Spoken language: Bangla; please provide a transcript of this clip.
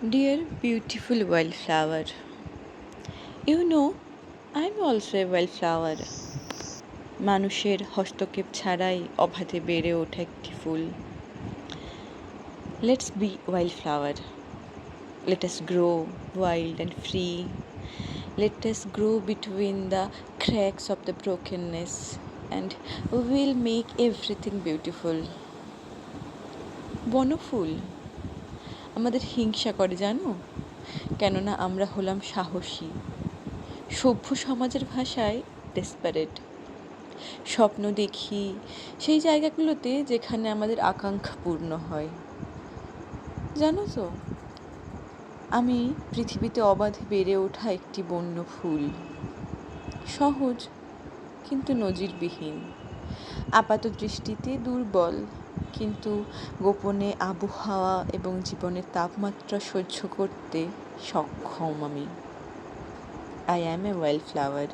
Dear beautiful wildflower, I'm also a wildflower. মানুষের হস্তক্ষেপ ছাড়াই অবাধে বেড়ে ওঠা একটি ফুল। Let's be wildflower. Let us grow wild and free. Let us grow between the cracks of the brokenness and we'll make everything beautiful. বনফুল আমাদের হিংসা করে জানো, কেননা আমরা হলাম সাহসী, সভ্য সমাজের ভাষায় ডেসপারেট। স্বপ্ন দেখি সেই জায়গাগুলোতে যেখানে আমাদের আকাঙ্ক্ষা পূর্ণ হয়। জানো তো, আমি পৃথিবীতে অবাধে বেড়ে ওঠা একটি বন্য ফুল, সহজ কিন্তু নজিরবিহীন, আপাত দৃষ্টিতে দুর্বল কিন্তু গোপনে আবহাওয়া এবং জীবনের তাপমাত্রা সহ্য করতে সক্ষম আমি। I am a wildflower.